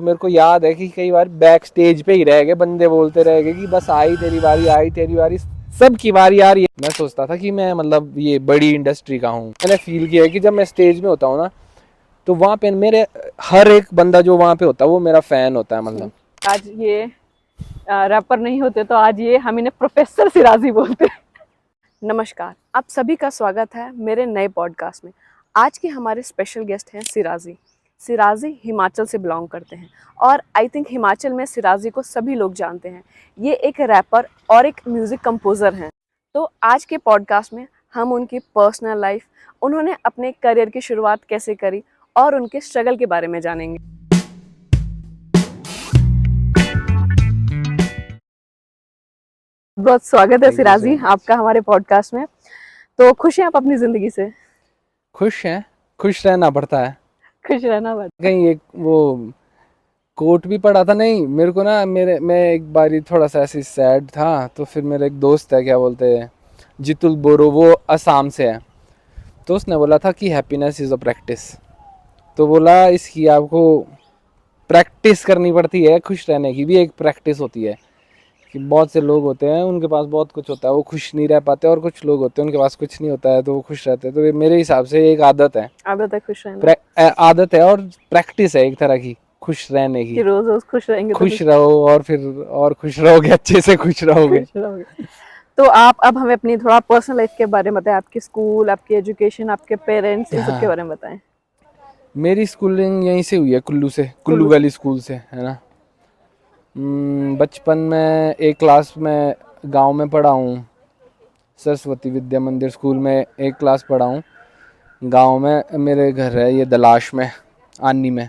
मेरे को याद है कि कई बार बैक स्टेज पे ही रह गए, बंदे बोलते रह गए कि बस आई तेरी बारी, आई तेरी बारी, सबकी बारी आ रही है। मैं सोचता था कि मैं मतलब ये बड़ी इंडस्ट्री का हूँ। मैंने फील किया है कि जब मैं स्टेज में होता हूँ ना, तो वहाँ पे मेरे हर एक बंदा जो वहाँ पे होता है वो मेरा फैन होता है। मतलब आज ये रैपर नहीं होते तो आज ये हम इन्हें प्रोफेसर सिराजी बोलते हैं। नमस्कार, आप सभी का स्वागत है मेरे नए पॉडकास्ट में। आज के हमारे स्पेशल गेस्ट हैं सिराजी। सिराजी हिमाचल से बिलोंग करते हैं और आई थिंक हिमाचल में सिराजी को सभी लोग जानते हैं। ये एक रैपर और एक म्यूज़िक कंपोज़र हैं। तो आज के पॉडकास्ट में हम उनकी पर्सनल लाइफ, उन्होंने अपने करियर की शुरुआत कैसे करी और उनके स्ट्रगल के बारे में जानेंगे। बहुत स्वागत है सिराजी आपका हमारे पॉडकास्ट में। तो खुश हैं आप अपनी जिंदगी से? खुश हैं, खुश रहना पड़ता है, खुश रहना पड़ता है। कहीं एक वो कोट भी पढ़ा था। नहीं, मेरे को ना मैं एक बारी थोड़ा सा ऐसे सैड था, तो फिर मेरा एक दोस्त है, क्या बोलते हैं, जितुल बोरो, वो असम से है। तो उसने बोला था कि हैप्पीनेस इज़ अ प्रैक्टिस। तो बोला इसकी आपको प्रैक्टिस करनी पड़ती है, खुश रहने की भी एक प्रैक्टिस होती है। कि बहुत से लोग होते हैं उनके पास बहुत कुछ होता है, वो खुश नहीं रह पाते, और कुछ लोग होते हैं उनके पास कुछ नहीं होता है तो वो खुश रहते हैं। तो ये मेरे हिसाब से एक आदत है, आदत है खुश रहना, आदत है और प्रैक्टिस है एक तरह की खुश रहने की। कि रोज रोज खुश रहेंगे तो खुश रहो और फिर और खुश रहोगे, अच्छे से खुश रहोगे। खुश रहोगे। तो आप अब हमें अपनी थोड़ा पर्सनल लाइफ के बारे में बताएं, आपकी स्कूल, आपकी एजुकेशन, आपके पेरेंट्स, इन सब के हाँ, बारे में बताएं। मेरी स्कूलिंग यहीं से हुई है, कुल्लू से, कुल्लू कुल्लू से। वैली स्कूल से, है ना। बचपन में एक क्लास में गांव में पढ़ा हूँ, सरस्वती विद्या मंदिर स्कूल में एक क्लास पढ़ा हूँ गांव में। मेरे घर है ये दलाश में, आनी में।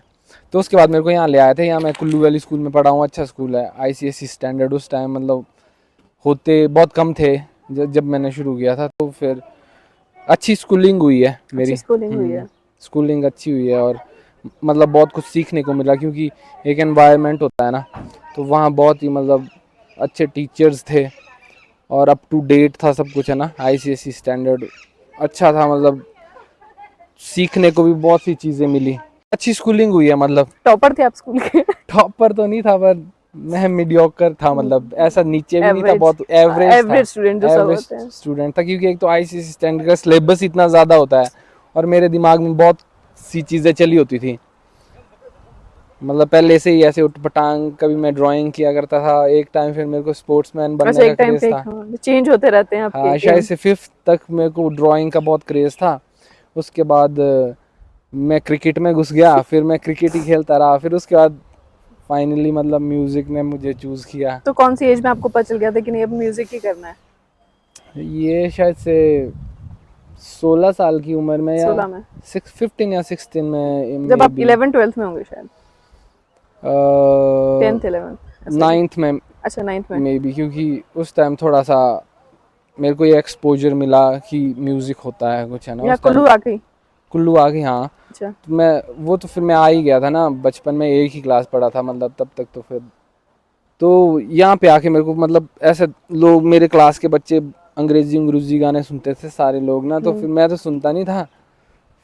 तो उसके बाद मेरे को यहाँ ले आए थे, यहाँ मैं कुल्लू वैली स्कूल में पढ़ा हूँ। अच्छा स्कूल है, आईसीएसई स्टैंडर्ड। उस टाइम मतलब होते बहुत कम थे जब मैंने शुरू किया था। तो फिर अच्छी स्कूलिंग हुई है अच्छी मेरी। स्कूलिंग हुई है। स्कूलिंग अच्छी हुई है और मतलब बहुत कुछ सीखने को मिला, क्योंकि एक एनवायरनमेंट होता है ना, तो वहाँ बहुत ही मतलब अच्छे टीचर्स थे और अप टू डेट था सब कुछ, है ना। आईसीएसई स्टैंडर्ड अच्छा था, मतलब सीखने को भी बहुत सी चीज़ें मिली। अच्छी स्कूलिंग हुई है मतलब। टॉपर थे आप स्कूल के? टॉपर तो नहीं था, पर मैं मीडियोकर था, मतलब ऐसा नीचे भी नहीं था, एवरेज, बहुत एवरेज था। एवरेज स्टूडेंट जो सब एवरेज होते हैं। स्टूडेंट था, क्योंकि एक तो आईसीएसई स्टैंडर्ड का सिलेबस इतना ज़्यादा होता है और मेरे दिमाग में बहुत सी चीज़ें चली होती थी। मतलब पहले से ही ऐसे उठपटांग, कभी मैं ड्राइंग किया करता था एक टाइम, फिर मेरे को स्पोर्ट्समैन वैसे बनने का एक टाइम क्रेज़ पे था। चेंज होते रहते हैं आपके हाँ, शायद एम। से 5th तक मेरे को ड्राइंग का बहुत क्रेज़ था। उसके बाद मैं क्रिकेट में घुस गया, फिर मैं क्रिकेट ही खेलता रहा। फिर उसके बाद फाइनली मतलब म्यूज़िक ने मुझे चूज़ किया। तो कौन सी एज में आपको पता चल गया था कि नहीं अब म्यूजिक ही करना है? ये शायद से 16 साल की उम्र में, या 16 में, 15 या 16 में जब मे आप बी। 11th 12th में होंगे शायद। 10th 11th ऐसा कुछ। 9th में अच्छा 9th में। मे बी, क्योंकि उस टाइम थोड़ा सा मेरे को ये एक्सपोजर मिला कि म्यूज़िक होता है कुछ, है ना, यहाँ उस टाइम। कुल्लू आ गई। कुल्लू आ गई, हाँ। अच्छा। तो मैं वो तो फिर मैं आ ही गया था ना, बचपन में एक ही क्लास पढ़ा था मतलब तब तक। तो फिर तो यहाँ पे आके मेरे को मतलब ऐसे लोग, मेरे क्लास के बच्चे अंग्रेजी अंग्रेजी गाने सुनते थे सारे लोग ना, तो फिर मैं तो सुनता नहीं था।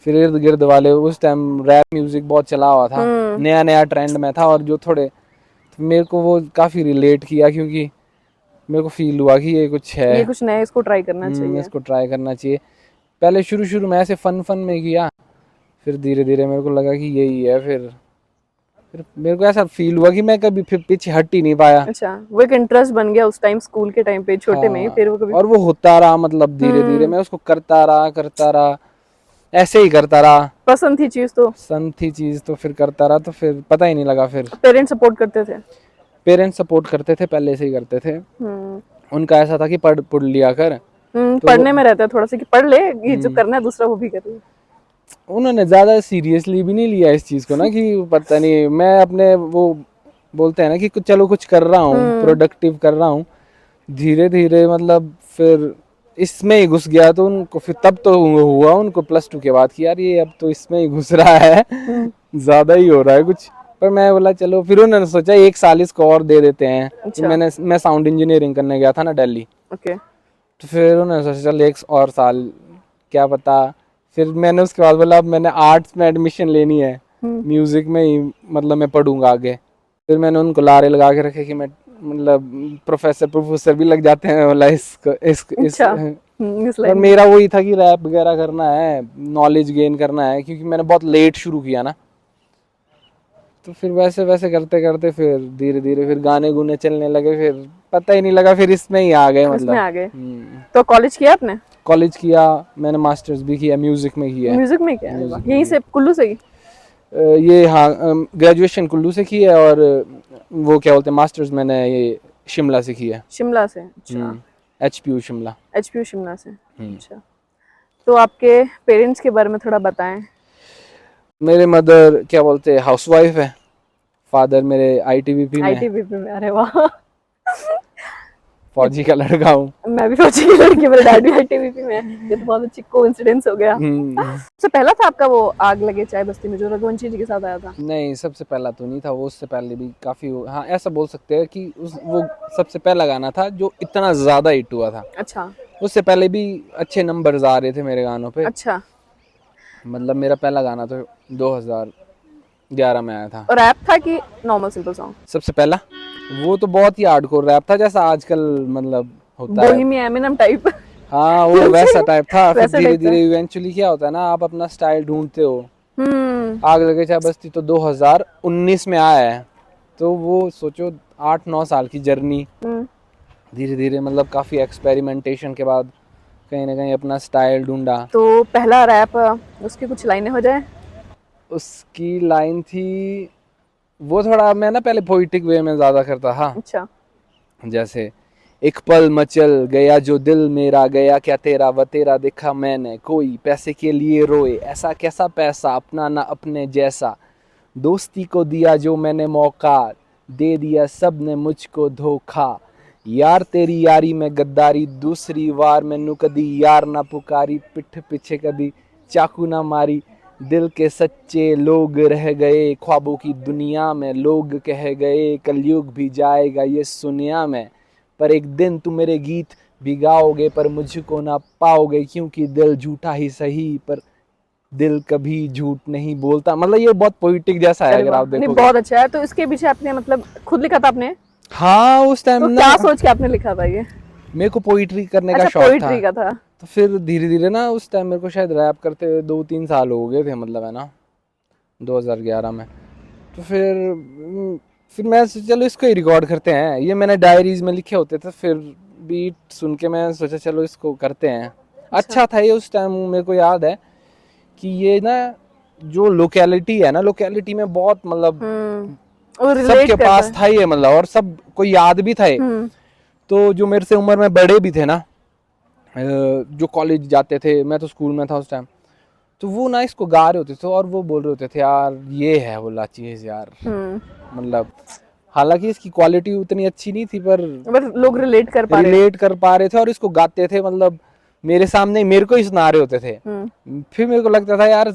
फिर इर्द गिर्द वाले, उस टाइम रैप म्यूज़िक बहुत चला हुआ था, नया नया ट्रेंड में था, और जो थोड़े तो मेरे को वो काफ़ी रिलेट किया, क्योंकि मेरे को फील हुआ कि ये कुछ है। ये कुछ नया, इसको ट्राई करना चाहिए। इसको ट्राई करना चाहिए। पहले शुरू शुरू में ऐसे फन फन में किया, फिर धीरे धीरे मेरे को लगा कि यही है। फिर मेरे को ऐसा फील हुआ कि मैं कभी फिर पीछे हट ही नहीं पाया। अच्छा, वो एक इंटरेस्ट बन गया उस टाइम, स्कूल के टाइम पे, छोटे में ही, हाँ, फिर वो कभी। और वो होता रहा, मतलब धीरे धीरे मैं उसको करता रहा, ऐसे ही करता रहा। पसंद थी चीज तो। पसंद थी चीज़ तो फिर करता रहा, तो फिर पता ही नहीं लगा। फिर पेरेंट्स सपोर्ट करते थे? पेरेंट्स सपोर्ट करते थे, पहले से ही करते थे। हम्म। उनका ऐसा था कि पढ़ पढ़ लिया कर। तो पढ़ने में रहता है थोड़ा सा कि पढ़ ले, ये जो हम्म, करना है दूसरा वो भी कर ले। उन्होंने ज़्यादा सीरियसली भी नहीं लिया इस चीज़ को ना, कि पता नहीं, मैं अपने वो बोलते हैं ना कि चलो कुछ कर रहा हूँ, प्रोडक्टिव कर रहा हूँ। धीरे धीरे मतलब फिर इसमें ही घुस गया, तो उनको फिर तब तो हुआ उनको +2 के बाद कि यार ये अब तो इसमें ही घुस रहा है, ज़्यादा ही हो रहा है कुछ। पर मैं बोला चलो, फिर उन्होंने सोचा 1 साल इसको और दे देते हैं। तो अच्छा। मैं साउंड इंजीनियरिंग करने गया था ना दिल्ली। ओके। तो फिर उन्होंने सोचा चल 1 और साल, क्या पता। फिर मैंने उसके बाद बोला अब मैंने आर्ट्स में एडमिशन लेनी है। म्यूजिक में ही मतलब मैं पढ़ूंगा आगे। फिर मैंने उनको लारे लगा के रखे कि मैं मतलब प्रोफेसर भी लग जाते हैं वाला इस अच्छा। इस पर लाइन में। मेरा वही था कि रैप वगैरह करना है, नॉलेज गेन करना है, क्योंकि मैंने बहुत लेट शुरू किया ना। तो फिर वैसे वैसे करते करते फिर धीरे धीरे फिर गाने गुने चलने लगे, फिर पता ही नहीं लगा, फिर इसमें ही आ गए इसमें मतलब। आ गए। तो कॉलेज किया आपने? कॉलेज किया मैंने, मास्टर्स भी किया, म्यूजिक में किया है। म्यूजिक में किया? अरे वाह, म्यूजिक में यहीं किया से कुल्लू से ही? ये हाँ, ग्रेजुएशन कुल्लू से की है, और वो क्या बोलते हैं मास्टर्स मैंने ये शिमला से किया है। शिमला से? अच्छा। HPU शिमला। एचपीयू शिमला से। अच्छा। तो आपके पेरेंट्स के बारे में थोड़ा बताएं। मेरे मदर क्या बोलते हैं हाउसवाइफ है, फादर मेरे ITBP में है, आईटीबीपी में? अरे वाह। ये फौजी का लड़का हूँ। मैं भी फौजी की लड़की, मेरे डैडी आईटीबीपी में है। ये तो बहुत अच्छी कोइंसिडेंस हो गया। हम्म, सबसे पहला था आपका वो आग लगे चाय बस्ती में जो रघुवंशी जी के साथ आया था? नहीं सबसे पहला तो नहीं था वो, उससे पहले भी काफी हाँ ऐसा बोल सकते हैं कि वो सबसे पहला गाना था जो इतना ज्यादा हिट हुआ था। अच्छा। उससे पहले भी अच्छे नंबर्स आ रहे थे मेरे गानों पे। अच्छा। मतलब मेरा पहला गाना तो 2011 में आया था। और रैप था कि नॉर्मल सिंपल सॉन्ग? सबसे पहला वो तो बहुत ही हार्डकोर रैप था, जैसा आजकल मतलब होता है। Bohemia Eminem type? हाँ वो वैसा टाइप था। फिर वैसा धीरे टाइप था। धीरे इवेंचुअली क्या होता है ना, आप अपना स्टाइल ढूंढते हो। हम्म। आग लगे चाहे बस्ती तो 2019 में आया है, तो वो सोचो 8-9 साल की जर्नी। हम्म। धीरे धीरे मतलब काफ़ी एक्सपेरिमेंटेशन के बाद कहीं ना कहीं अपना स्टाइल ढूंढा। तो पहला रैप, उसकी कुछ लाइनें हो जाए? उसकी लाइन थी, वो थोड़ा मैं ना पहले पोइटिक वे में ज़्यादा करता था। अच्छा। जैसे एक पल मचल गया जो दिल मेरा, गया क्या तेरा व तेरा देखा मैंने, कोई पैसे के लिए रोए ऐसा कैसा पैसा, अपना ना अपने जैसा, दोस्ती को दिया जो मैंने मौका, दे दिया सब ने मुझको धोखा, यार तेरी यारी में गद्दारी, दूसरी वार मैनू कदी यार ना पुकारी, पिठ पीछे कदी चाकू ना मारी, दिल के सच्चे लोग रह गए, ख्वाबों की दुनिया में लोग कह गए, कलयुग भी जाएगा ये सुनिया में, पर एक दिन तुम मेरे गीत भी गाओगे पर मुझको ना पाओगे, क्योंकि दिल झूठा ही सही पर दिल कभी झूठ नहीं बोलता। मतलब ये बहुत पोइटिक जैसा है अरे अगर वाह, आप नहीं देखोगे। बहुत अच्छा है। तो इसके पीछे आपने मतलब खुद लिखा था आपने? हाँ उस टाइम तो ना क्या सोच के आपने लिखा था ये? मेरे को पोइट्री करने का अच्छा, शौक था। पोइट्री का था। तो फिर धीरे धीरे ना उस टाइम मेरे को शायद रैप करते हुए 2-3 साल हो गए थे, मतलब है ना 2011 में। तो फिर मैं सोचा चलो इसको ही रिकॉर्ड करते हैं। ये मैंने डायरीज में लिखे होते थे, फिर बीट सुन के मैं सोचा चलो इसको करते हैं। अच्छा था ये उस टाइम, मेरे को याद है कि ये ना जो लोकेलिटी है ना, लोकेलिटी में बहुत मतलब और रिलेट सबके करता पास है। था ये, मतलब और सब को याद भी था ये। तो जो मेरे से उम्र में बड़े भी थे ना, जो कॉलेज जाते थे, मैं तो स्कूल में था उस टाइम, तो वो ना इसको गा रहे होते थे और वो बोल रहे होते थे यार ये है बोला चीज़ यार। मतलब हालांकि इसकी क्वालिटी उतनी अच्छी नहीं थी, पर लोग रिलेट कर पा रहे हैं। रिलेट कर पा रहे थे और इसको गाते थे, मतलब मेरे सामने मेरे को ही सुना रहे होते थे। फिर मेरे को लगता था यार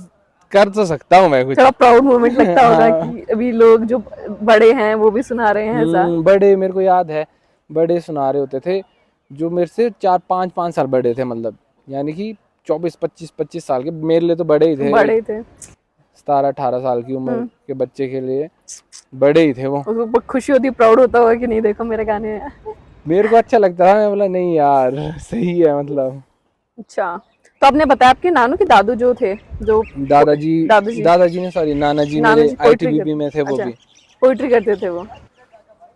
कर तो सकता हूँ मैं कुछ। थोड़ा प्राउड मोमेंट लगता होगा हाँ। कि अभी लोग जो बड़े हैं वो भी सुना रहे हैं ऐसा। बड़े मेरे को याद है, बड़े सुना रहे होते थे जो मेरे से 4-5 साल बड़े थे, मतलब यानी कि 24-25 साल के मेरे लिए तो बड़े ही थे। बड़े थे। 17-18 साल की उम्र के बच्चे के लिए बड़े ही थे वो। उसको खुशी होती, प्राउड होता होगा कि नहीं देखो मेरे गाने हैं। मेरे को अच्छा लगता था, मैं बोला नहीं यार सही है मतलब। अच्छा। तो आपने बताया आपके नानू के दादू जो थे, जो दादाजी दादू दादाजी ने सॉरी नाना जी नाना मेरे जी पोइट्री ITBP में थे करते? वो अच्छा, भी। पोइट्री करते थे वो?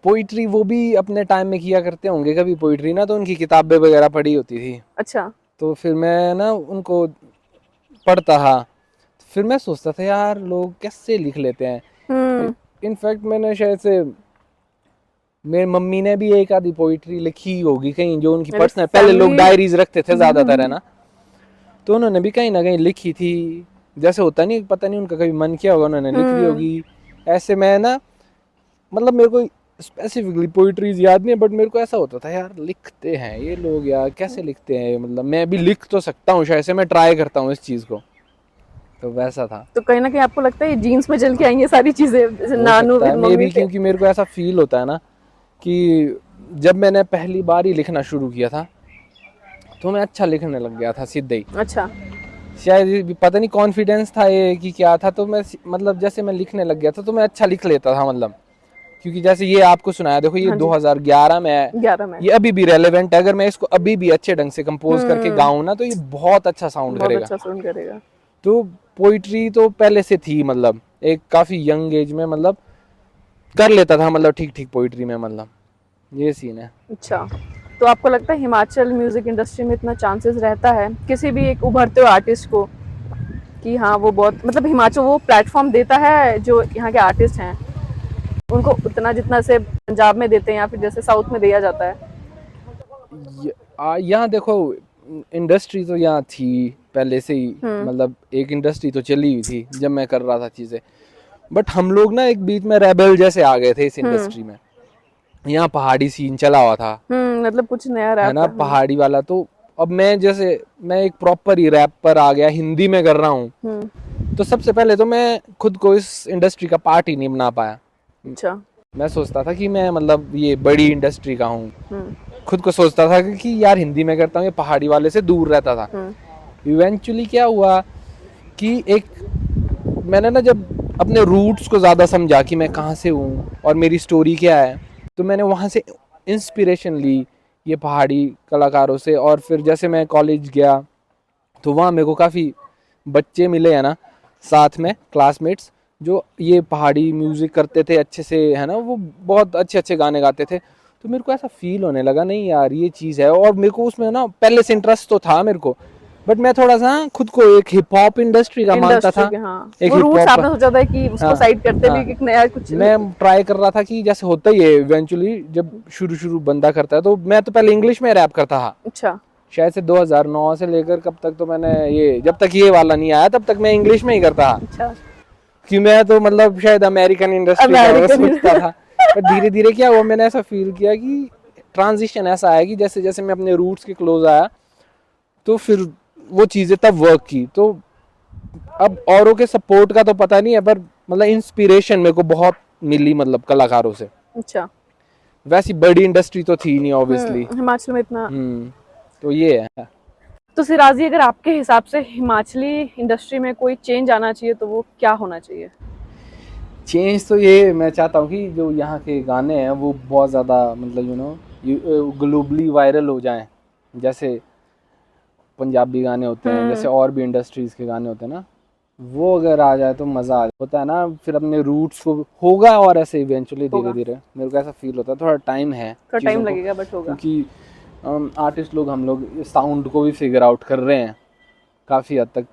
पोइट्री वो भी अपने टाइम में किया करते होंगे कभी पोइट्री ना, तो उनकी किताबें वगैरह पढ़ी होती थी। अच्छा। तो फिर मैं ना उनको पढ़ता था, फिर मैं सोचता था यार लोग कैसे लिख लेते हैं। इनफैक्ट मैंने शायद से मेरी मम्मी ने भी एक आधी पोइट्री लिखी होगी कहीं, जो उनकी मेरे पर्सनल, पहले लोग फैमिली। डायरीज रखते थे ज्यादातर है ना, तो उन्होंने भी कहीं ना कहीं लिखी थी। जैसे होता नहीं, पता नहीं उनका कभी मन किया होगा, उन्होंने लिख ली होगी। ऐसे मैं ना मतलब मेरे को स्पेसिफिकली पोइट्रीज याद नहीं है, बट मेरे को ऐसा होता था यार लिखते हैं ये लोग यार, कैसे लिखते हैं, मतलब मैं भी लिख तो सकता हूँ शायद से, मैं ट्राई करता हूँ इस चीज़ को। तो वैसा था। तो कहीं ना कहीं आपको लगता है ये जीन्स में चल के आई ये सारी चीजें, जैसे हो नानू सकता है फिर मे मम्मी भी, से? क्योंकि मेरे को ऐसा फील होता है ना कि जब मैंने पहली बार ही लिखना शुरू किया था तो मैं अच्छा लिखने लग गया था सीधे ही। अच्छा। शायद ये पता नहीं कॉन्फिडेंस था ये कि क्या था, तो मैं मतलब जैसे मैं लिखने लग गया था तो मैं अच्छा लिख लेता था मतलब, क्योंकि जैसे ये आपको सुनाया, देखो ये हाँ जी। 2011 में है, 11 में ये अभी भी रेलेवेंट है। अगर मैं इसको अभी भी अच्छे ढंग से कंपोज करके गाऊं ना तो ये बहुत अच्छा साउंड बहुत करेगा। अच्छा साउंड करेगा। तो पोइट्री तो पहले से थी, मतलब एक काफी यंग एज में मतलब कर लेता था, मतलब ठीक ठीक पोइट्री में, मतलब ये सीन है। अच्छा, तो आपको लगता है हिमाचल म्यूजिक इंडस्ट्री में इतना चांसेस रहता है किसी भी एक उभरते हुए आर्टिस्ट को कि हाँ वो बहुत मतलब हिमाचल वो प्लेटफॉर्म देता है जो यहाँ के आर्टिस्ट हैं उनको उतना जितना से पंजाब में देते हैं या फिर जैसे साउथ में दिया जाता है? यहाँ देखो इंडस्ट्री तो यहाँ थी पहले से ही, मतलब एक इंडस्ट्री तो चली हुई थी जब मैं कर रहा था चीजें, बट हम लोग ना एक बीच में रेबल जैसे आ गए थे इस इंडस्ट्री में। यहाँ पहाड़ी सीन चला हुआ था, मतलब कुछ नया है रैप ना, पहाड़ी वाला। तो अब मैं जैसे मैं एक प्रॉपर ही रैप पर आ गया, हिंदी में कर रहा हूँ, तो सबसे पहले तो मैं खुद को इस इंडस्ट्री का पार्ट ही नहीं बना पाया। अच्छा। मैं सोचता था कि मैं मतलब ये बड़ी इंडस्ट्री का हूँ, खुद को सोचता था कि यार हिंदी में करता हूँ, ये पहाड़ी वाले से दूर रहता था। इवेंचुअली क्या हुआ कि एक मैंने ना जब अपने रूट्स को ज़्यादा समझा कि मैं कहाँ से हूँ और मेरी स्टोरी क्या है, तो मैंने वहाँ से इंस्पिरेशन ली ये पहाड़ी कलाकारों से। और फिर जैसे मैं कॉलेज गया तो वहाँ मेरे को काफ़ी बच्चे मिले हैं ना साथ में, क्लासमेट्स, जो ये पहाड़ी म्यूज़िक करते थे अच्छे से, है ना, वो बहुत अच्छे अच्छे गाने गाते थे। तो मेरे को ऐसा फील होने लगा, नहीं यार ये चीज़ है। और मेरे को उसमें ना पहले से इंटरेस्ट तो था मेरे को, बट मैं थोड़ा सा खुद को एक हिप हॉप इंडस्ट्री का मानता था। हाँ, एक वो हिप रूट्स हॉप, आपने सोचा था कि उसको हाँ साइड करते हाँ, हुए एक नया कुछ। मैं ट्राई कर रहा था कि जैसे होता ही है इवेंचुअली जब शुरू शुरू बंदा करता है। तो मैं तो पहले इंग्लिश में रैप करता था। अच्छा। शायद से 2009 से लेकर कब तक, तो मैंने ये जब तक ये वाला नहीं आया तब तक मैं इंग्लिश में ही करता था, अच्छा। कि मैं तो मतलब शायद अमेरिकन इंडस्ट्री का वो सोचता था। पर धीरे धीरे क्या हुआ, मैंने ऐसा फील किया कि ट्रांजिशन ऐसा आया कि जैसे जैसे मैं अपने रूट्स के क्लोज आया तो फिर वो चीज़ें तब वर्क की। तो अब औरों के सपोर्ट का तो पता नहीं है, पर मतलब इंस्पिरेशन मेरे को बहुत मिली मतलब कलाकारों से। अच्छा। वैसी बड़ी इंडस्ट्री तो थी नहीं ऑब्वियसली। हिमाचल में इतना। तो ये है। तो सिराजी, अगर आपके हिसाब से हिमाचली इंडस्ट्री में कोई चेंज आना चाहिए तो वो क्या होना चाहिए? चेंज तो ये मैं चाहता हूँ कि जो यहाँ के गाने हैं वो बहुत ज़्यादा मतलब ग्लोबली वायरल हो जाएं। जैसे पंजाबी गाने होते हैं, जैसे और भी इंडस्ट्रीज़ के गाने होते हैं ना, वो अगर आ जाए तो मज़ा आ होता है ना, फिर अपने रूट्स को होगा। और ऐसे इवेंचुअली धीरे धीरे मेरे को ऐसा फील होता है, थोड़ा टाइम है, थोड़ा चीज़ों टाइम को, लगेगा बट होगा। क्योंकि आर्टिस्ट लोग हम लोग साउंड को भी फिगर आउट कर रहे हैं काफ़ी हद तक,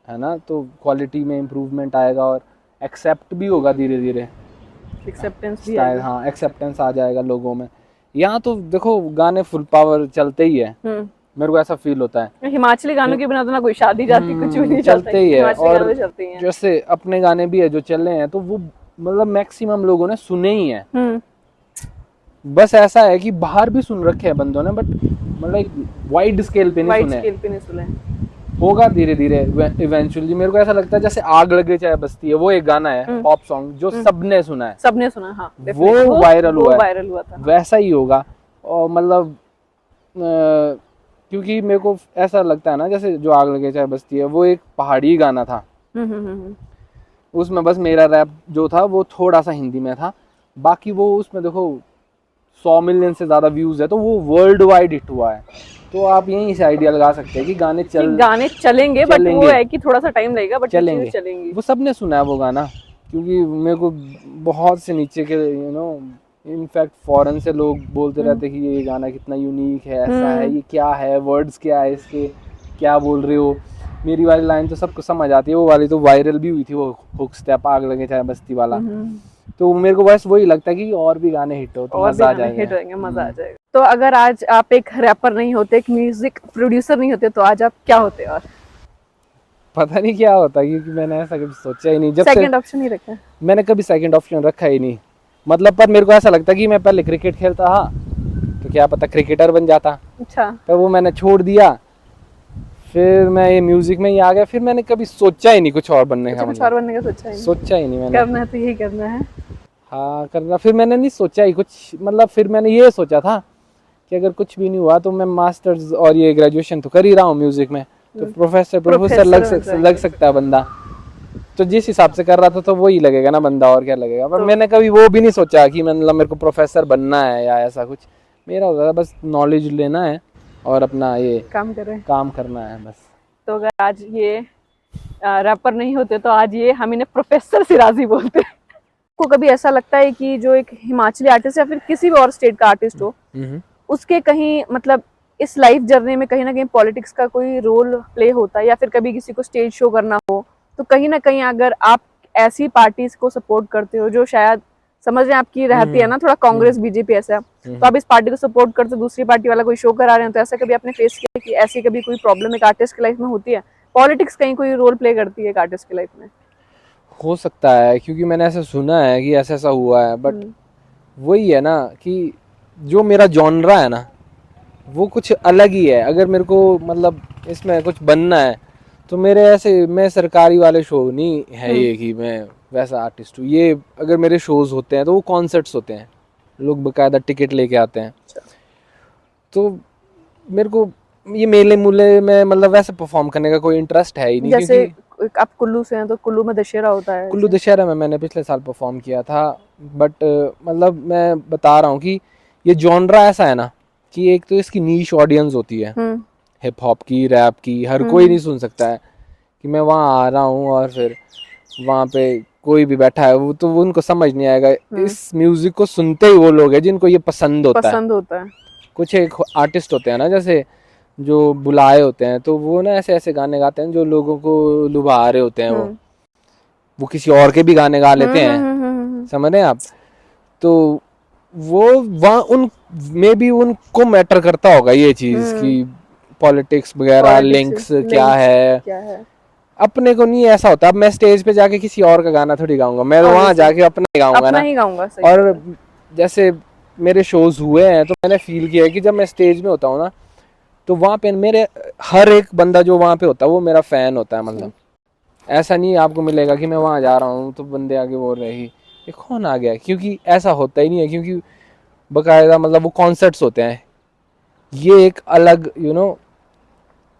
है ना। तो क्वालिटी में इम्प्रूवमेंट आएगा और एक्सेप्ट भी होगा धीरे धीरे, एक्सेप्टेंस भी स्टाइल, आएगा। हाँ एक्सेप्टेंस आ जाएगा लोगों में। यहाँ तो देखो गाने फुल पावर चलते ही है, मेरे को ऐसा फील होता है। हिमाचली गानों के बिना तो ना कोई शादी जाती, कुछ भी नहीं चलता, चलते ही है। हिमाचली और गाने चलते हैं। जैसे अपने गाने भी है जो चल रहे हैं तो वो मतलब मैक्सिमम लोगों ने सुने ही हैं। बस ऐसा है कि बाहर भी सुन रखे हैं बंदों ने, बट मतलब एक वाइड स्केल पे नहीं वाइड सुने। स्केल पे नहीं सुने। होगा धीरे धीरे इवेंचुअली। मेरे को ऐसा लगता है जैसे आग लगे चाहे बस्ती है, वो एक गाना है पॉप सॉन्ग जो सबने सुना है, सबने सुना, हाँ, वो वायरल हुआ है, वायरल हुआ था। वैसा ही होगा। और मतलब क्योंकि मेरे को ऐसा लगता है ना, जैसे जो आग लगे चाहे बस्ती है वो एक पहाड़ी गाना था, उसमें बस मेरा रैप जो था वो थोड़ा सा हिंदी में था, बाकी वो उसमें देखो 100 मिलियन से ज़्यादा व्यूज़ है, तो वो वर्ल्ड वाइड हिट हुआ है। तो आप यहीं से आइडिया लगा सकते हैं कि गाने चलेंगे, बट वो है कि थोड़ा सा टाइम लगेगा, बट चलेंगे। वो सबने सुना है वो गाना, क्योंकि मेरे को बहुत से नीचे के इनफैक्ट फॉरेन से लोग बोलते रहते कि ये गाना कितना यूनिक है, ऐसा है, ये क्या है, वर्ड्स क्या है इसके, क्या बोल रहे हो। मेरी वाली लाइन तो सबको समझ आती है, वो वाली तो वायरल भी हुई थी, वो हुक स्टेप आग लगे चाहे बस्ती वाला। तो मेरे को बस वही लगता है कि और भी गाने हिट हो तो मजा आ जाएगा, मजा आ जाएगा। तो अगर आज आप एक रैपर नहीं होते, एक म्यूजिक प्रोड्यूसर नहीं होते, तो आज आप क्या होते? और पता नहीं क्या होता, क्योंकि मैंने ऐसा कभी सोचा ही नहीं। जब सेकंड ऑप्शन ही रखा, मैंने कभी सेकंड ऑप्शन रखा ही नहीं, मतलब। पर मेरे को ऐसा लगता कि मैं पहले क्रिकेट खेलता था तो क्या पता क्रिकेटर बन जाता। अच्छा। पर वो मैंने छोड़ दिया, फिर मैं ये म्यूजिक में ही आ गया। फिर मैंने कभी सोचा ही नहीं कुछ और बनने का, कुछ और बनने का सोचा ही नहीं मैंने। करना है तो यही करना है, हाँ करना। फिर मैंने नहीं सोचा ही कुछ, मतलब फिर मैंने ये सोचा था कि अगर कुछ भी नहीं हुआ तो मैं मास्टर्स और ये ग्रेजुएशन तो कर ही रहा हूँ म्यूजिक में, तो प्रोफेसर लग सकता है बंदा। तो जिस हिसाब से कर रहा था तो वही लगेगा ना बंदा, और क्या लगेगा। पर मैंने कभी वो भी नहीं सोचा कि मतलब मेरे को प्रोफेसर बनना है या ऐसा कुछ। मेरा होता था बस नॉलेज लेना है और अपना ये काम करना है बस। तो अगर आज ये रैपर नहीं होते तो आज ये हम इन्हें प्रोफेसर सिराजी बोलते। को कभी ऐसा लगता है कि जो एक हिमाचली आर्टिस्ट या फिर किसी भी और स्टेट का आर्टिस्ट हो, उसके कहीं मतलब इस लाइफ जर्नी में कहीं ना कहीं पॉलिटिक्स का कोई रोल प्ले होता है, या फिर कभी किसी को स्टेज शो करना हो तो कहीं ना कहीं अगर आप ऐसी पार्टीज को सपोर्ट करते हो जो शायद समझ रहे हैं आपकी रहती है ना थोड़ा कांग्रेस बीजेपी ऐसा, तो आप इस पार्टी को सपोर्ट करते हो, दूसरी पार्टी वाला कोई शो करा रहे हैं, तो ऐसा कभी आपने फेस किया कि ऐसी कभी कोई प्रॉब्लम एक आर्टिस्ट की लाइफ में होती है? पॉलिटिक्स कहीं कोई रोल प्ले करती है एक आर्टिस्ट की लाइफ में? हो सकता है, क्योंकि मैंने ऐसा सुना है कि ऐसा ऐसा हुआ है। बट वही है ना कि जो मेरा जॉनरा है ना वो कुछ अलग ही है। अगर मेरे को मतलब इसमें कुछ बनना है तो मेरे ऐसे मैं सरकारी वाले शो नहीं है ये कि मैं वैसा आर्टिस्ट हूँ। ये अगर मेरे शोज होते हैं तो वो कॉन्सर्ट्स होते हैं, लोग बकायदा टिकट लेके आते हैं। तो मेरे को ये मेले मूले में मतलब वैसे परफॉर्म करने का कोई इंटरेस्ट है ही नहीं। जैसे आप कुल्लू से हैं तो कुल्लू में दशहरा होता है। कुल्लू दशहरा में मैंने पिछले साल परफॉर्म किया था। बट मतलब मैं बता रहा हूँ कि ये जॉनरा ऐसा है ना कि एक तो इसकी नीश ऑडियंस होती है, हिप हॉप की, रैप की, हर कोई नहीं सुन सकता है कि मैं वहाँ आ रहा हूँ और फिर वहाँ पे कोई भी बैठा है वो तो वो उनको समझ नहीं आएगा। इस म्यूजिक को सुनते ही वो लोग हैं जिनको ये पसंद होता है। कुछ एक आर्टिस्ट होते हैं ना जैसे जो बुलाए होते हैं, तो वो ना ऐसे ऐसे गाने गाते हैं जो लोगों को लुभा रहे होते हैं। वो किसी और के भी गाने गा लेते हैं, समझ रहे हैं आप। तो वो वहाँ उन में भी उनको मैटर करता होगा ये चीज कि पॉलिटिक्स वगैरह लिंक्स क्या है। अपने को नहीं ऐसा होता। अब मैं स्टेज पे जाके किसी और का गाना थोड़ी गाऊंगा, मैं वहाँ जाके अपना ही गाऊंगा ना। और जैसे मेरे शोज हुए हैं तो मैंने फील किया है कि जब मैं स्टेज में होता हूँ ना तो वहाँ पे मेरे हर एक बंदा जो वहाँ पे होता है वो मेरा फैन होता है। मतलब ऐसा नहीं आपको मिलेगा कि मैं वहाँ जा रहा हूँ तो बंदे आगे बोल रहे हैं ये कौन आ गया, क्योंकि ऐसा होता ही नहीं है। क्योंकि बकायदा मतलब वो कॉन्सर्ट्स होते हैं, ये एक अलग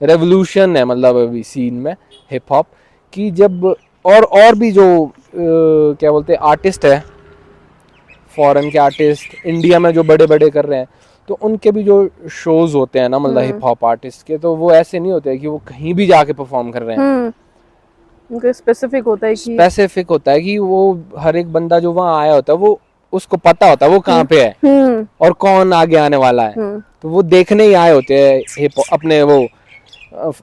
रेवोल्यूशन है मतलब अभी सीन में हिप हॉप की। जब और भी जो क्या बोलते हैं आर्टिस्ट है, फॉरेन के आर्टिस्ट इंडिया में जो बड़े बड़े कर रहे हैं, तो उनके भी जो शोज होते हैं ना मतलब हिप हॉप आर्टिस्ट के, तो वो ऐसे नहीं होते कि वो कहीं भी जाके परफॉर्म कर रहे हैं। उनका स्पेसिफिक होता है कि वो हर एक बंदा जो वहाँ आया होता है वो उसको पता होता है वो कहाँ पे है और कौन आगे आने वाला है। तो वो देखने ही आए होते हैं हिप अपने वो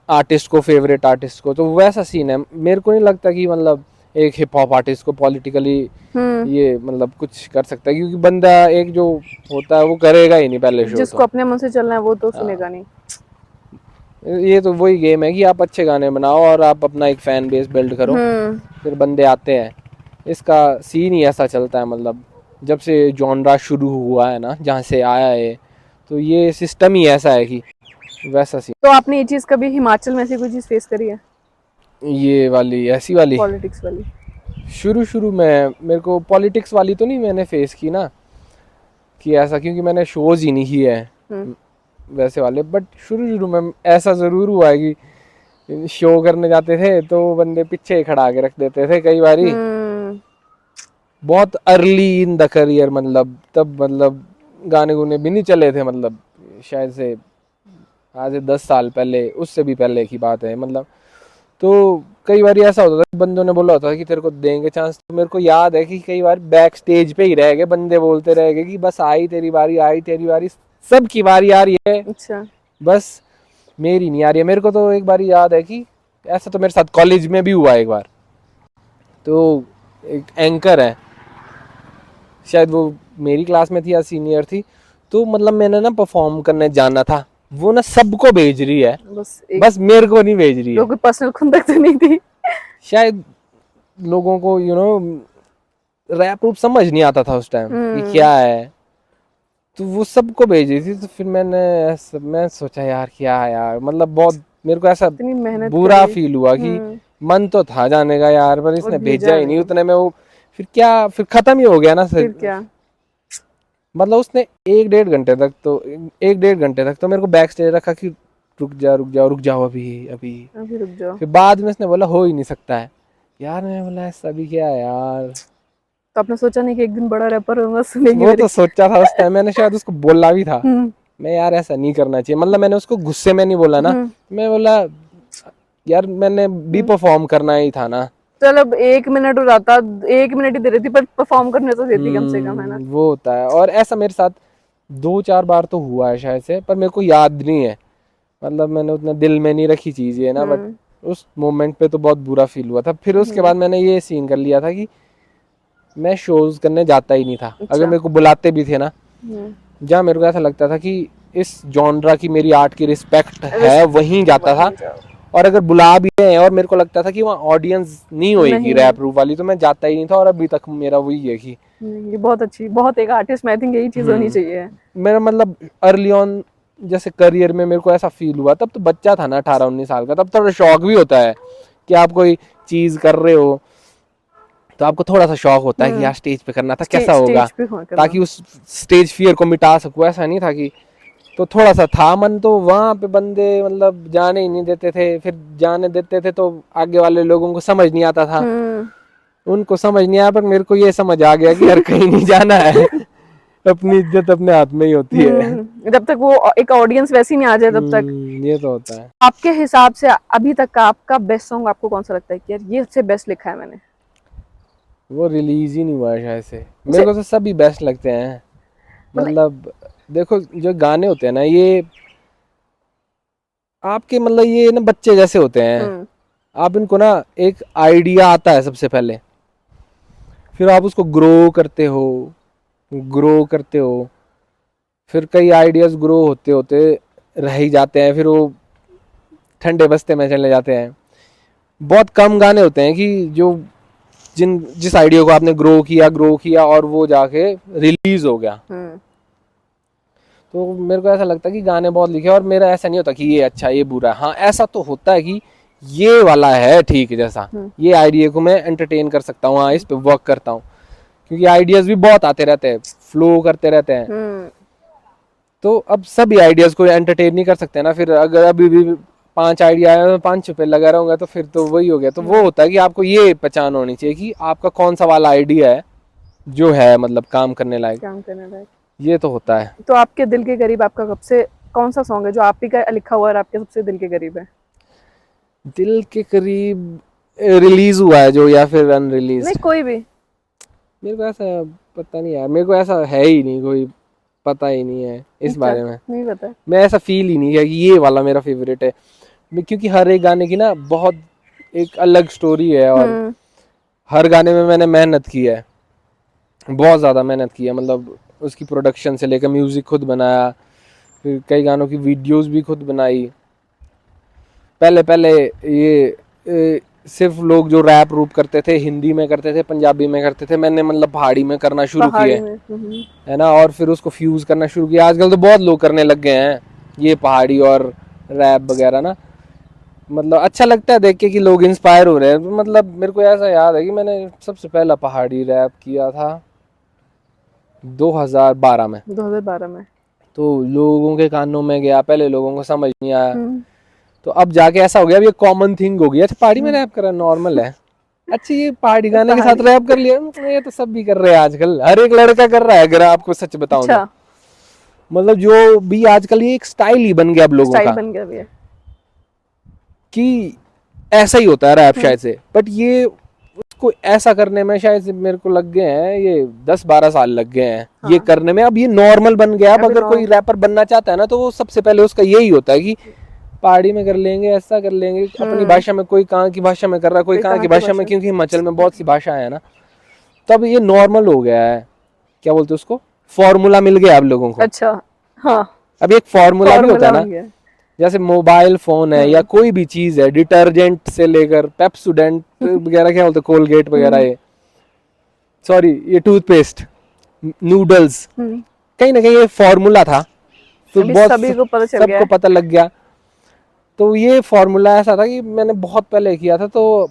आर्टिस्ट को, फेवरेट आर्टिस्ट को। तो वैसा सीन है। मेरे को नहीं लगता कि मतलब एक हिप हॉप आर्टिस्ट को पॉलिटिकली ये मतलब कुछ कर सकता है, क्योंकि बंदा एक जो होता है वो करेगा ही नहीं पहले शो। जिसको अपने मन से चलना है वो तो सुनेगा नहीं। ये तो वही गेम है कि आप अच्छे गाने बनाओ और आप अपना एक फैन बेस बिल्ड करो, फिर बंदे आते हैं। इसका सीन ही ऐसा चलता है। मतलब जब से जॉनरा शुरू हुआ है ना, जहाँ से आया है, तो ये सिस्टम ही ऐसा है कि वैसा सीन। तो आपने ये चीज कभी हिमाचल में ऐसी कोई चीज फेस करी है? ये वाली ऐसी वाली पॉलिटिक्स वाली? शुरू में मेरे को पॉलिटिक्स वाली तो नहीं मैंने फेस की ना कि ऐसा, क्योंकि मैंने शोज ही नहीं किए हैं वैसे वाले। बट शुरू में ऐसा ज़रूर हुआ है कि शो करने जाते थे तो बंदे पीछे ही खड़ा के रख देते थे कई बारी। बहुत अर्ली इन द करियर, मतलब तब मतलब गाने गुने भी नहीं चले थे। मतलब शायद से आज से 10 साल पहले, उससे भी पहले की बात है। मतलब तो कई बार ऐसा होता था, बंदों ने बोला होता था कि तेरे को देंगे चांस। तो मेरे को याद है कि कई बार बैक स्टेज पे ही रह गए, बंदे बोलते रह गए कि बस आई तेरी बारी, आई तेरी बारी, सबकी बारी आ रही है, अच्छा, बस मेरी नहीं आ रही है। मेरे को तो एक बार याद है कि ऐसा तो मेरे साथ कॉलेज में भी हुआ एक बार। तो एक एंकर है, शायद वो मेरी क्लास में थी या सीनियर थी, तो मतलब मैंने ना परफॉर्म करने जाना था। वो ना सबको भेज रही है, बस मेरे को नहीं भेज रही है। कोई पर्सनल खुंदक तो नहीं थी? शायद लोगों को रैप रूप समझ नहीं आता था उस टाइम कि क्या है, तो वो सबको भेज रही थी। तो फिर मैं सोचा यार क्या है यार, मतलब बहुत मेरे को ऐसा बुरा फील हुआ कि मन तो था जाने का यार, पर इसने भेजा ही नहीं उतने में। वो फिर खत्म ही हो गया ना। फिर क्या मतलब उसने एक डेढ़ घंटे तक तो मेरे को बैक स्टेज रखा कि रुक जा रुक जाओ रुक जाओ अभी अभी। अभी रुक जाओ। फिर बाद में उसने बोला हो ही नहीं सकता है यार। मैं बोला ऐसा भी क्या है यार। तो आपने सोचा नहीं कि एक दिन बड़ा रैपर होगा, सुनेंगे वो मेरे। तो सोचा था उस टाइम, मैंने शायद उसको बोला भी था। हम्म मैं यार ऐसा नहीं करना चाहिए, मतलब मैंने उसको गुस्से में नहीं बोला ना। हम्म। मैं बोला यार मैंने भी परफॉर्म करना ही था ना। चलो 1 मिनट हो जाता, 1 मिनट ही दे रही थी, पर परफॉर्म करने तो देती कम से कम, है ना। वो होता है। और ऐसा मेरे साथ 2-4 बार तो हुआ है शायद से, पर मेरे को याद नहीं है। मतलब मैंने उतना दिल में नहीं रखी चीज ये ना, बट उस मोमेंट पे तो बहुत बुरा फील हुआ था। फिर उसके बाद मैंने ये सीन कर लिया था कि मैं शोज करने जाता ही नहीं था। अगर मेरे को बुलाते भी थे ना, जहाँ मेरे को ऐसा लगता था कि इस जॉनरा की मेरी आर्ट की रिस्पेक्ट है, वहीं जाता था। और अगर बुला भी रहे हैं और मेरे को लगता था कि वहाँ ऑडियंस नहीं होएगी रैप रूप वाली, तो मैं जाता ही नहीं था। और अभी तक मेरा वही है कि ये बहुत अच्छी, बहुत एक आर्टिस्ट में आई थिंक यही चीज होनी चाहिए। मेरा मतलब अर्ली ऑन जैसे करियर में मेरे को ऐसा फील हुआ, तब तो बच्चा था ना 18-19 साल का, तब थोड़ा शौक भी होता है कि आप कोई चीज कर रहे हो तो आपको थोड़ा सा शौक होता है कि यार स्टेज पे करना था, कैसा होगा, ताकि उस स्टेज फियर को मिटा सकूं। ऐसा नहीं था कि, तो थोड़ा सा था मन। तो वहां पे बंदे मतलब जाने ही नहीं देते थे, फिर जाने देते थे तो आगे वाले लोगों को समझ नहीं आता था। उनको समझ नहीं आया, पर मेरे को ये समझ आ गया कि यार कहीं नहीं जाना है। अपनी इज्जत अपने हाथ में ही होती है। जब तक वो एक ऑडियंस वैसी नहीं आ जाए तब तक। ये तो होता है। आपके हिसाब से अभी तक का आपका बेस्ट सॉन्ग आपको कौन सा लगता है कि यार ये सबसे बेस्ट लिखा है मैंने? वो रिलीज ही नहीं हुआ है शायद से। मेरे को तो सभी बेस्ट लगते हैं। मतलब देखो जो गाने होते हैं ना, ये आपके मतलब ये ना बच्चे जैसे होते हैं। आप इनको ना एक आइडिया आता है सबसे पहले, फिर आप उसको ग्रो करते हो, फिर कई आइडियाज ग्रो होते होते रह ही जाते हैं, फिर वो ठंडे बस्ते में चले जाते हैं। बहुत कम गाने होते हैं कि जो जिस आइडिया को आपने ग्रो किया और वो जाके रिलीज हो गया। तो मेरे को ऐसा लगता है कि गाने बहुत लिखे, और मेरा ऐसा नहीं होता कि ये अच्छा ये बुरा। हाँ ऐसा तो होता है कि ये वाला है ठीक है, जैसा ये आइडिया को मैं एंटरटेन कर सकता हूँ, हाँ इस पे वर्क करता हूँ, क्योंकि आइडियाज भी बहुत आते रहते हैं, फ्लो करते रहते हैं। तो अब सभी आइडियाज को एंटरटेन नहीं कर सकते ना। फिर अगर अभी भी 5 आइडिया आए, 5 पे लगा रहूंगा तो फिर तो वही हो गया। तो वो होता है कि आपको ये पहचान होनी चाहिए कि आपका कौन सा वाला आइडिया है जो है मतलब काम करने लायक। ये तो होता है। तो आपके दिल के करीब आपका कब से कौन सा सॉन्ग है जो आप ही का लिखा हुआ है और आपके सबसे दिल के करीब है? दिल के करीब रिलीज हुआ है जो, या फिर अनरिलीज? नहीं कोई भी। मेरे को ऐसा पता नहीं यार, मेरे को ऐसा है ही नहीं, कोई पता ही नहीं है इस बारे में। नहीं पता। मैं ऐसा फील ही नहीं है कि ये वाला मेरा फेवरेट है, क्योंकि हर एक गाने की ना बहुत एक अलग स्टोरी है। और हर गाने में मैंने मेहनत की है, बहुत ज़्यादा मेहनत की है। मतलब उसकी प्रोडक्शन से लेकर म्यूज़िक खुद बनाया, फिर कई गानों की वीडियोस भी खुद बनाई। पहले ये सिर्फ लोग जो रैप रूप करते थे हिंदी में करते थे, पंजाबी में करते थे, मैंने मतलब पहाड़ी में करना शुरू किया है ना। और फिर उसको फ्यूज़ करना शुरू किया। आजकल तो बहुत लोग करने लग गए हैं ये पहाड़ी और रैप वगैरह ना। मतलब अच्छा लगता है देख के कि लोग इंस्पायर हो रहे हैं। मतलब मेरे को ऐसा याद है कि मैंने सबसे पहला पहाड़ी रैप किया था 2012 में। 2012 में तो लोगों के कानों में गया, पहले लोगों को समझ नहीं आया। तो अब जाके ऐसा हो गया, अब ये कॉमन थिंग हो गई। अच्छा पहाड़ी में रैप करना नॉर्मल है, अच्छा ये पहाड़ी गाने के साथ रैप कर लिया, ये तो सब भी कर रहे हैं आजकल, हर एक लड़का कर रहा है। अगर आपको सच बताऊं तो मतलब जो भी आजकल ये एक स्टाइल ही बन गया अब लोगों का, बन गया भी है कि ऐसा ही होता है रैप शायद से। बट ये उसको ऐसा करने में शायद से मेरे को लग गए हैं ये 10-12 साल लग गए हैं ये करने में। अब ये नॉर्मल बन गया। अब अगर कोई रैपर बनना चाहता है ना, तो वो सबसे पहले उसका यही होता है कि पहाड़ी में कर लेंगे, ऐसा कर लेंगे, अपनी भाषा में। कोई कहाँ की भाषा में कर रहा है, कोई कहाँ की भाषा में, क्योंकि हिमाचल में बहुत सी भाषा है ना। तो अब ये नॉर्मल हो गया है, क्या बोलते हैं उसको, फॉर्मूला मिल गया अब लोगों को। अच्छा हाँ, अब एक फॉर्मूला भी होता है ना, जैसे मोबाइल फोन है या कोई भी चीज है, डिटर्जेंट से लेकर पेप्सोडेंट वगैरह, क्या बोलते हैं, कोलगेट वगैरह, ये सॉरी ये टूथपेस्ट, नूडल्स, कहीं ना कहीं ये फॉर्मूला था। तो बहुत सबको पता लग गया। तो ये फॉर्मूला ऐसा था कि मैंने बहुत पहले किया था, तो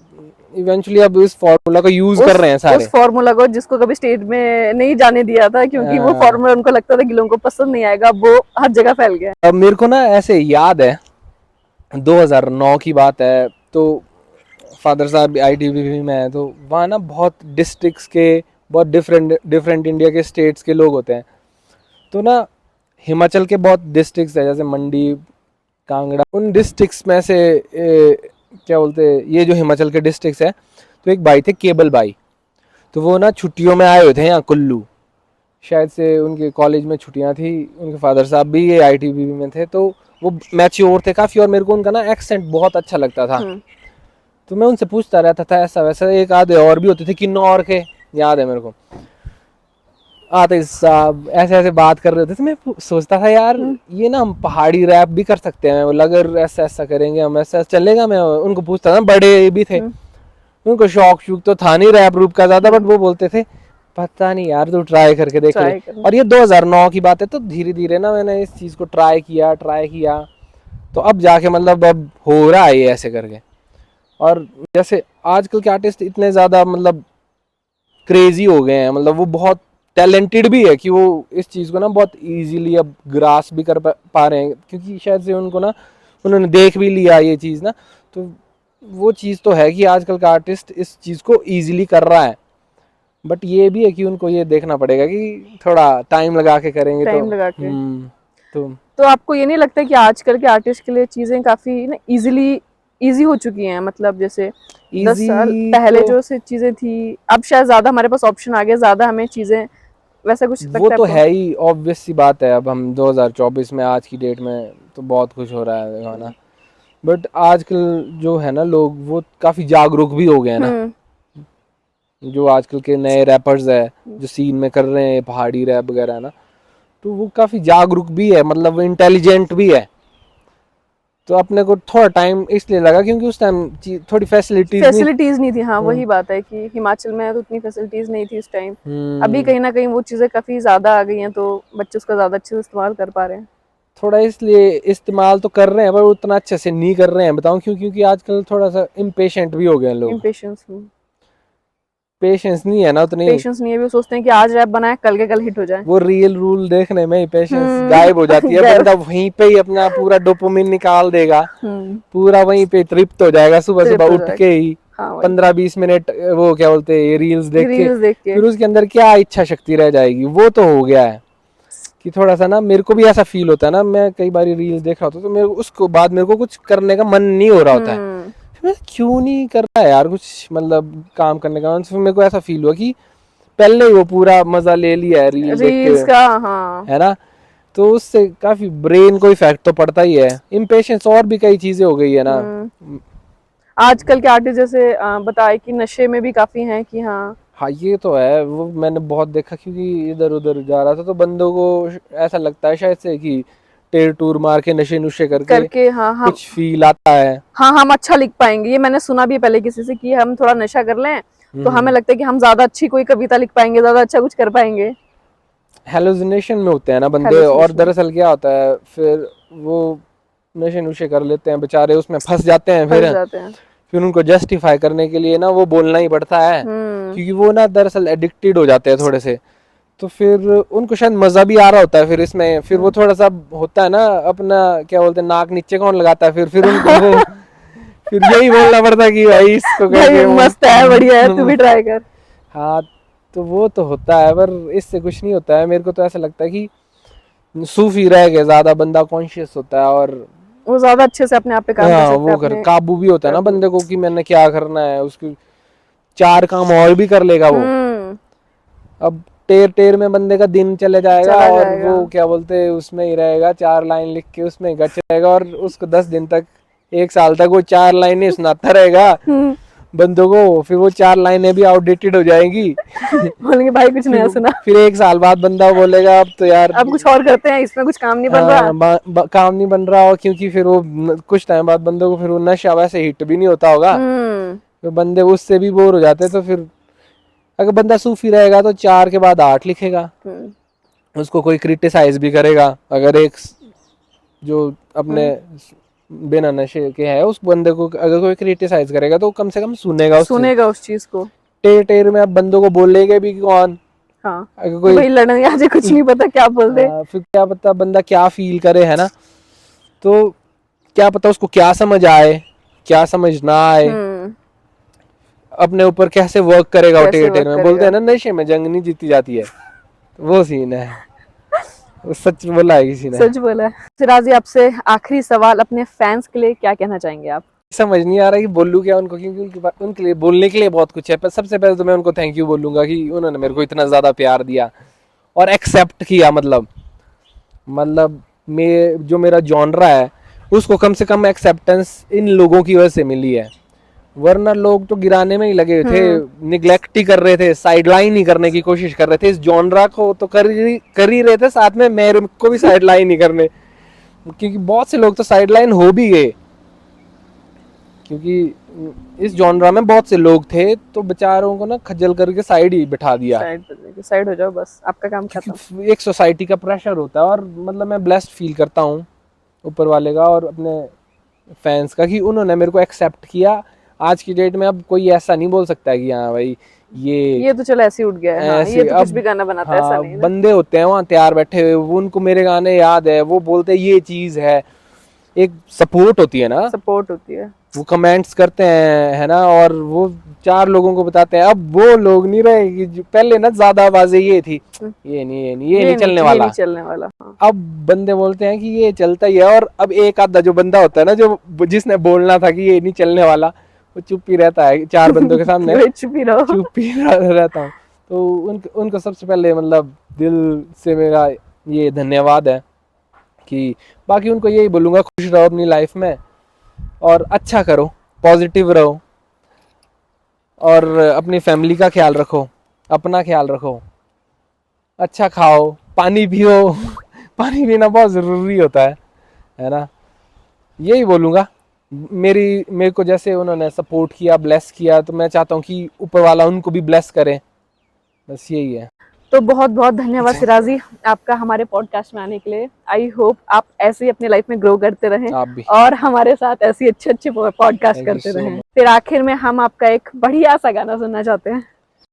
इवेंचुअली अब इस फॉर्मूला को यूज कर रहे हैं सारे। उस फॉर्मूला को जिसको कभी स्टेज में नहीं जाने दिया था, क्योंकि वो फॉर्मूला उनको लगता था कि लोगों को पसंद नहीं आएगा, वो हर जगह फैल गया। अब मेरे को ना ऐसे याद है 2009 की बात है, तो फादर साहब ITBP में है, तो वहाँ ना बहुत डिस्ट्रिक्ट्स के, बहुत डिफरेंट डिफरेंट इंडिया के स्टेट्स के लोग होते हैं। तो ना हिमाचल के बहुत डिस्ट्रिक्ट्स है, जैसे मंडी, कांगड़ा, उन डिस्ट्रिक्ट्स में से क्या बोलते हैं, ये जो हिमाचल के डिस्ट्रिक्ट्स है, तो एक भाई थे केबल भाई, तो वो ना छुट्टियों में आए हुए थे यहाँ कुल्लू, शायद से उनके कॉलेज में छुट्टियां थी, उनके फादर साहब भी ये ITBP में थे, तो वो मैच्योर थे काफ़ी, और मेरे को उनका ना एक्सेंट बहुत अच्छा लगता था। तो मैं उनसे पूछता रहता था ऐसा वैसा, एक आधे और भी होते थे किन्नौर के, याद है मेरे को, आते साहब ऐसे ऐसे बात कर रहे होते थे। मैं सोचता था यार ये ना हम पहाड़ी रैप भी कर सकते हैं, बोला अगर ऐसा ऐसा करेंगे हम, ऐसा चलेगा। मैं उनको पूछता था, बड़े भी थे, उनको शौक शूक तो था नहीं रैप रूप का ज्यादा, बट वो बोलते थे पता नहीं यार तू ट्राई करके देख ले। और ये 2009 की बात है, तो धीरे धीरे ना मैंने इस चीज को ट्राई किया, तो अब जाके मतलब अब हो रहा है ये ऐसे करके। और जैसे आजकल के आर्टिस्ट इतने ज्यादा मतलब क्रेजी हो गए हैं, मतलब वो बहुत टैलेंटेड भी है कि वो इस चीज़ को ना बहुत इजीली अब ग्रास भी कर पा रहे हैं, क्योंकि शायद से उनको ना उन्होंने देख भी लिया ये चीज़ ना, तो वो चीज़ तो है कि आजकल का आर्टिस्ट इस चीज़ को इजीली कर रहा है। बट ये भी है कि उनको ये देखना पड़ेगा कि थोड़ा टाइम लगा के करेंगे, टाइम लगा के। तो आपको ये नहीं लगता कि आजकल के आर्टिस्ट के लिए चीजें काफी ना इजी हो चुकी हैं? मतलब जैसे 10 साल पहले जो से चीजें थी, अब शायद ज्यादा हमारे पास ऑप्शन आ गए, ज्यादा हमें चीजें, वैसा कुछ लगता वो है तो आपको? है ही, ऑब्वियस सी बात है। अब हम 2024 में, आज की डेट में तो बहुत कुछ हो रहा है गाना, बट आजकल जो है ना लोग, वो काफ़ी जागरूक भी हो गए हैं ना, जो आजकल के नए रैपर्स है जो सीन में कर रहे हैं पहाड़ी रैप वगैरह ना, तो वो काफ़ी जागरूक भी है, मतलब वो इंटेलिजेंट भी है। तो अपने को थोड़ा टाइम इसलिए लगा क्योंकि उस टाइम थोड़ी फैसिलिटीज नहीं थी। हाँ, वही बात है कि हिमाचल में तो उतनी फैसिलिटीज नहीं थी उस टाइम। अभी कहीं ना कहीं वो चीजें काफी ज्यादा आ गई हैं, तो बच्चे उसका ज्यादा अच्छे से इस्तेमाल कर पा रहे हैं। थोड़ा इसलिए इस्तेमाल तो कर रहे हैं, पर उतना अच्छे से नहीं कर रहे हैं। बताऊं क्यों? क्योंकि आजकल थोड़ा सा इम्पेशेंट भी हो गए हैं लोग, इम्पेशेंस पेशेंस नहीं है ना उतनी। पेशेंस नहीं है, वो सोचते हैं कि आज रैप बनाए, कल के कल हिट हो जाए। वो रियल रूल देखने में ही पेशेंस गायब हो जाती है। बंदा वहीं पे ही अपना पूरा डोपामिन निकाल देगा, पूरा वहीं पे तृप्त हो जाएगा सुबह सुबह उठ के ही। हाँ, 15-20 मिनट वो क्या बोलते हैं रील्स देख के, फिर उसके अंदर क्या इच्छा शक्ति रह जाएगी? वो तो हो गया है कि थोड़ा सा ना, मेरे को भी ऐसा फील होता है ना, मैं कई बार रील्स देख रहा होता तो मेरे उसको बाद मेरे को कुछ करने का मन नहीं हो रहा होता है। मैं क्यों नहीं कर रहा है यार कुछ, मतलब काम करने का। फिर मेरे को ऐसा फील हुआ कि पहले ही वो पूरा मजा ले लिया है रील्स का, हाँ, है ना, तो उससे काफी ब्रेन को इफेक्ट तो पड़ता ही है। इम्पेशेंस और भी कई चीजें हो गई है ना। आजकल के आर्टिस्ट जैसे बताए कि नशे में भी काफी हैं कि हाँ ये तो है, वो मैंने बहुत देखा, क्योंकि इधर उधर जा रहा था तो बंदों को ऐसा लगता है शायद से कि टेर टूर मार के नशे नुशे करके कुछ फील आता है। हाँ, हम अच्छा लिख पाएंगे। ये मैंने सुना भी पहले किसी से कि हम थोड़ा नशा कर लें तो हमें लगता है कि हम ज्यादा अच्छी कोई कविता लिख पाएंगे, ज्यादा अच्छा कुछ कर पाएंगे। हेलुसिनेशन में होते हैं ना बंदे, और दरअसल क्या होता है, फिर वो नशे नुशे कर लेते हैं बेचारे, उसमें फंस जाते हैं। फिर उनको जस्टिफाई करने के लिए ना वो बोलना ही पड़ता है, क्योंकि वो ना दरअसल एडिक्टेड हो जाते हैं थोड़े से। तो फिर उनको शायद मजा भी आ रहा होता है फिर इसमें, फिर वो थोड़ा सा होता है ना अपना, क्या बोलते हैं, नाक नीचे कौन लगाता है, फिर उनको वो फिर यही बोलना पड़ता है कि भाई इसको करके मस्त है, बढ़िया है, तू भी ट्राई कर। हाँ, तो वो तो होता है, पर इससे कुछ नहीं होता है। मेरे को तो ऐसा लगता है कि सूफी रह के ज्यादा बंदा कॉन्शियस होता है, और वो ज्यादा अच्छे से अपने आप पे काम कर सकता है, वो कर काबू भी होता है ना बंदे को कि मैंने क्या करना है। उसकी 4 काम और भी कर लेगा वो। अब टेर टेर में बंदे का दिन चले जाएगा, और वो क्या बोलते हैं उसमें ही रहेगा, 4 लाइन लिख के उसमें ही गच रहेगा, और उसको 10 दिन तक, 1 साल तक वो 4 लाइनें सुनाता रहेगा बंदों को। फिर वो 4 लाइनें भी आउटडेटेड हो जाएंगी बोलेंगे भाई कुछ नया सुना। फिर 1 साल बाद बंदा बोलेगा अब तो यार अब कुछ और करते हैं, इसमें कुछ काम नहीं बन रहा, काम नहीं बन रहा हो, क्योंकि फिर वो कुछ टाइम बाद बंदों को फिर वो नशा वैसे हिट भी नहीं होता होगा, तो बंदे उससे भी बोर हो जाते हैं। तो फिर अगर बंदा सूफी रहेगा तो 4 के बाद 8 लिखेगा, उसको कोई क्रिटिसाइज भी करेगा। अगर एक जो अपने बिना नशे के है उस बंदे को अगर कोई क्रिटिसाइज करेगा तो कम से कम सुनेगा उस चीज को। टेर टेर में अब बंदों को बोलेगे भी कौन? हाँ, अगर कोई भाई लड़ने आज कुछ नहीं पता क्या बोल दे, फिर क्या पता बंदा क्या फील करे, है ना। तो क्या पता उसको क्या समझ आए, क्या समझ ना आए, अपने ऊपर कैसे वर्क करेगा वो कैसे टिकट work में। बोलते हैं करेगा। ना नशे में जंग नहीं जीती जाती है, वो सीन है। वो सच बोला है किसी ने। सच बोला है। सिराजी, आपसे आखिरी सवाल, अपने फैंस के लिए क्या कहना चाहेंगे आप? समझ नहीं आ रहा कि बोलूं क्या उनको, क्योंकि उनके लिए बोलने के लिए बहुत कुछ है। पर सबसे पहले तो मैं उनको थैंक यू बोलूंगा कि उन्होंने मेरे को इतना ज्यादा प्यार दिया और एक्सेप्ट किया। मतलब जो मेरा जॉनरा है उसको कम से कम एक्सेप्टेंस इन लोगों की वजह से मिली है, वरना लोग तो गिराने में ही लगे थे, निग्लेक्ट ही कर रहे थे, साइडलाइन ही करने की कोशिश कर रहे थे। इस जॉनरा को तो कर ही रहे थे, साथ में मेरे को भी साइडलाइन ही करने, क्योंकि बहुत से लोग तो साइडलाइन हो भी गए, क्योंकि इस जॉनरा में बहुत से लोग थे तो बेचारों को ना खज्जल करके साइड ही बिठा दिया। साइड हो जाओ, बस आपका काम खत्म। एक सोसाइटी का प्रेशर होता है, और मतलब मैं ब्लेस्ड फील करता हूँ ऊपर वाले का और अपने फैंस का कि उन्होंने मेरे को एक्सेप्ट किया। आज की डेट में अब कोई ऐसा नहीं बोल सकता है कि हाँ भाई ये तो चलो ऐसे ही उठ गया है। हाँ, ऐसे ये तो कुछ अब भी गाना बनाता है, ऐसा हाँ नहीं है ना। बंदे होते हैं वहाँ तैयार बैठे हुए, वो उनको मेरे गाने याद है, वो बोलते हैं ये चीज है, एक सपोर्ट होती है ना, सपोर्ट होती है। वो कमेंट्स करते हैं है ना, और वो 4 लोगों को बताते हैं। अब वो लोग नहीं रहे कि पहले ना ज्यादा आवाजें ये थी, ये नहीं चलने वाला। ये नहीं चलने वाला। हाँ। अब बंदे बोलते हैं कि ये चलता ही है, और अब एक आधा जो बंदा होता है ना, जो जिसने बोलना था कि ये नहीं चलने वाला, वो चुप ही रहता है 4 बंदों के सामने। चुप ही रहो। चुप ही रहता हूँ। तो उनको सबसे पहले मतलब दिल से मेरा ये धन्यवाद है कि बाकी उनको यही बोलूंगा, खुश रहो अपनी लाइफ में और अच्छा करो, पॉजिटिव रहो, और अपनी फैमिली का ख्याल रखो, अपना ख्याल रखो, अच्छा खाओ, पानी पियो। पानी पीना बहुत ज़रूरी होता है ना। यही बोलूँगा। मेरे को जैसे उन्होंने सपोर्ट किया, ब्लेस किया, तो मैं चाहता हूँ कि ऊपर वाला उनको भी ब्लेस करे, बस यही है। तो बहुत बहुत धन्यवाद सिराजी आपका हमारे पॉडकास्ट में आने के लिए। आई होप आप ऐसे ही अपनी लाइफ में ग्रो करते रहें आप भी और हमारे साथ ऐसे ही अच्छे अच्छे पॉडकास्ट थैंक यू करते सो रहें। मच। फिर आखिर में हम आपका एक बढ़िया सा गाना सुनना चाहते हैं।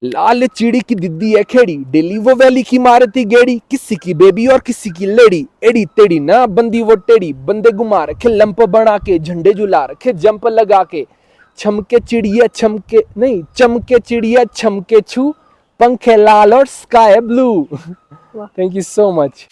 लाल चिड़ी की दिद्दी है खेड़ी, डेली वो वैली की मारती गेड़ी, किसी की बेबी और किसी की लेडी, एड़ी तेड़ी ना बंदी वो टेढ़ी, बंदे घुमा रखे लंप बना के, झंडे झुला रखे जंप लगा के, चमके चिड़िया छू, पंखे लाल और sky blue. Thank you so much.